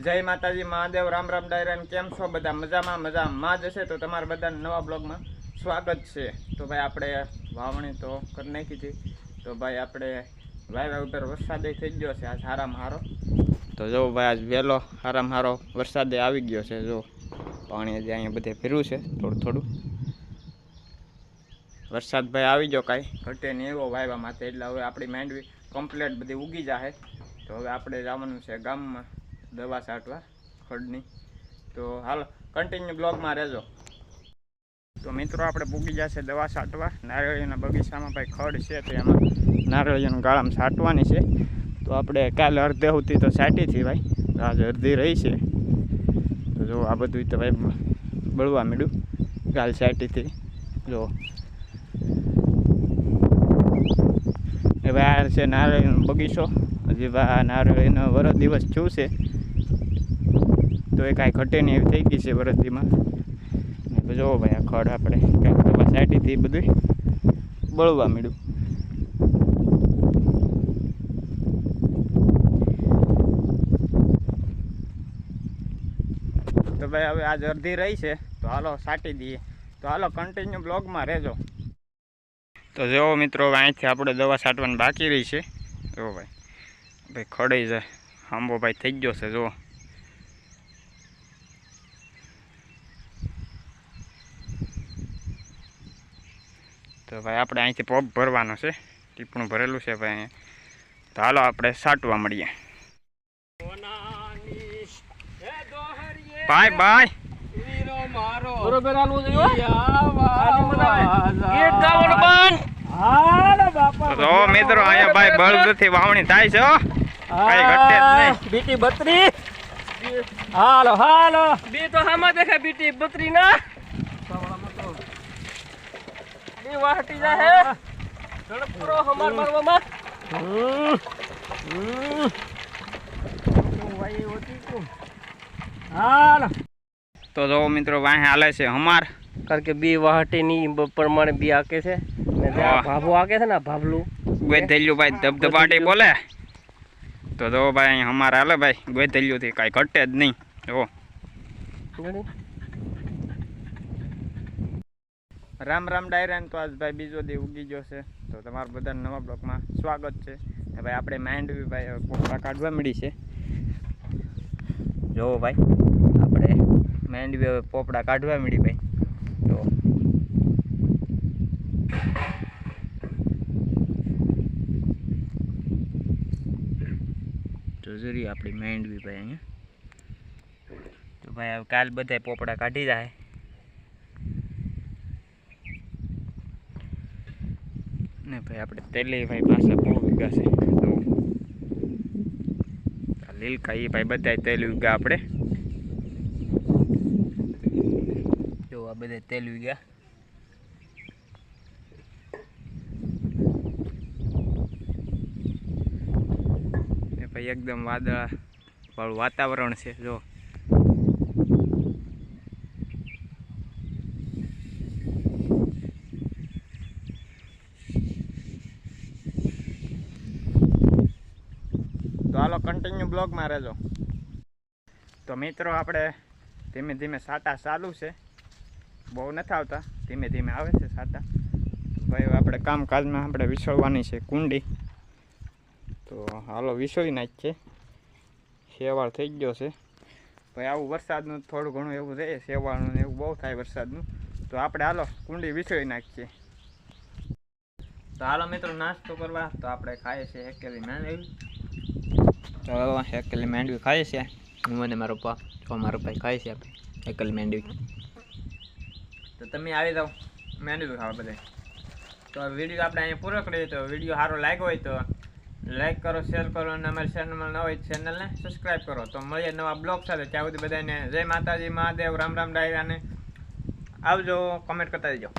જય માતાજી મહાદેવ રામ રામ ડાયરાન કેમ છો બધા મજામાં જશે તો તમારા બધા નવા બ્લોગમાં સ્વાગત છે। તો ભાઈ આપણે વાવણી તો કરી નાખી હતી તો ભાઈ આપણે વાયવા ઉપર વરસાદ થઈ ગયો છે આજ હારામાં હારો। તો જો ભાઈ આજ વહેલો હારામાં હારો વરસાદ આવી ગયો છે। જો પાણી હજી અહીંયા બધે ફેરવું છે થોડું થોડું વરસાદ ભાઈ આવી ગયો કાંઈ ઘટે નહીં એવો વાયવા માટે એટલે હવે આપણી માંડવી કમ્પ્લીટ બધી ઉગી જશે। તો હવે આપણે જવાનું છે ગામમાં દવા છાંટવા ખડની। તો હાલો કન્ટિન્યુ બ્લોગમાં રહેજો। તો મિત્રો આપણે પૂગી જશે દવા છાંટવા નારિયેળીના બગીચામાં ભાઈ ખડ છે તો એમાં નારિયેળીનું ગાળામાં છાંટવાની છે। તો આપણે કાલે અડધે સુધી તો છાંટીથી ભાઈ આજે અડધી રહી છે। તો જો આ બધું તો ભાઈ બળવા માંડ્યું કાલ છાંટીથી। જો એ ભાઈ આ છે નારિયેળીનો બગીચો। હજી ભાઈ નારિયેળીનો વરસ દિવસ થયું છે તો એ કાંઈ ઘટે નહીં એવી થઈ ગઈ છે વરસદીમાં। જોવો ભાઈ આ ખડ આપણે કાંઈક દવા છાંટીથી બધું બળવા માંડ્યું। તો ભાઈ હવે આજ અડધી રહી છે તો હાલો છાંટી દઈએ। તો હાલો કન્ટિન્યુ બ્લોગમાં રહેજો। તો જો મિત્રો અહીંથી આપણે દવા છાંટવાની બાકી રહી છે। જો ભાઈ ખડાઈ જાય આંબો ભાઈ થઈ ગયો છે। જો તો ભાઈ આપણે અહીંથી પોપ ભરવાનો છે ટીપણું ભરેલું છે ભાઈ અહીંયા। તો હાલો આપણે છાંટવા મળીએ। બાય બાય બરોબર આલવું જોઈએ ગીત ગાવાનું બંધ હાલ બાપા। તો મિત્રો અહીંયા ભાઈ બળદથી વાવણી થાય છે કઈ ઘટે જ નહીં। બીટી બત્રી હાલો હાલો બી તો હામાં દેખાય બીટી બત્રી ના બી વાહટી જાહે ઝડપ પૂરો હમાર મારવામાં વાઈ ઓતી કો હાલો। તો જો મિત્રો વાહે હાલે છે હમાર કારણ કે બી વાહટી ની પ્રમાણે બી આકે છે ને ભાભો આકે છે ને ભાભલું ગોધેલ્યું ભાઈ ધબધબાટી બોલે। તો જો ભાઈ હમાર હાલે ભાઈ ગોધેલ્યું થી કાંઈ ઘટે જ નહીં। જો રામ રામ ડાયરાન। તો આજ ભાઈ બીજો દી ઉગી ગયો છે તો તમારા બધા નવા બ્લોગમાં સ્વાગત છે। ભાઈ આપણે માંડવી ભાઈ પોપડા કાઢવા મળી છે। જો ભાઈ આપણે માંડવી હવે પોપડા કાઢવા મળી ભાઈ। તો જરી આપણી માંડવી ભાઈ અહીંયા। તો ભાઈ હવે કાલ બધા પોપડા કાઢી જાય ને ભાઈ આપણે તેલી ભાઈ પાછા બહુ વીઘા છે। તો લીલકા એ ભાઈ બધા તેલ વીઘા આપણે જો આ બધા તેલ વીઘા ભાઈ એકદમ વાદળા વાળું વાતાવરણ છે। જો તો હાલો કન્ટિન્યુ બ્લોગમાં રહેજો। તો મિત્રો આપણે ધીમે ધીમે સાટા ચાલુ છે બહુ નથી આવતા ધીમે ધીમે આવે છે સાટા। ભાઈ આપણે કામકાજમાં આપણે વિસળવાની છે કુંડી। તો હાલો વિસળી નાખીએ શેવાળ થઈ ગયો છે ભાઈ। આવું વરસાદનું થોડું ઘણું એવું રહે શેવાળનું એવું બહુ થાય વરસાદનું। તો આપણે હાલો કુંડી વિસળી નાખીએ। તો હાલો મિત્રો નાસ્તો કરવા તો આપણે ખાઈએ છીએ હેકેલી માંડવી। તો હેકેલી માંડવી ખાઈએ છીએ હું અને મારો પપ્પા તો મારો ભાઈ ખાઈએ છીએ આપણે હેકેલી માંડવી। તો તમે આવી જાઓ માંડવી ખાવા બધા। તો વિડીયો આપણે અહીંયા પૂરો કરીએ। તો વિડીયો સારો લાગ્યો હોય તો લાઈક કરો શેર કરો અને અમારી ચેનલમાં ન હોય ચેનલને સબસ્ક્રાઈબ કરો। તો મળીએ નવા બ્લોગ સાથે। ત્યાં સુધી બધાને જય માતાજી મહાદેવ રામ રામ ડાયરાને આવજો કમેન્ટ કરતા દેજો।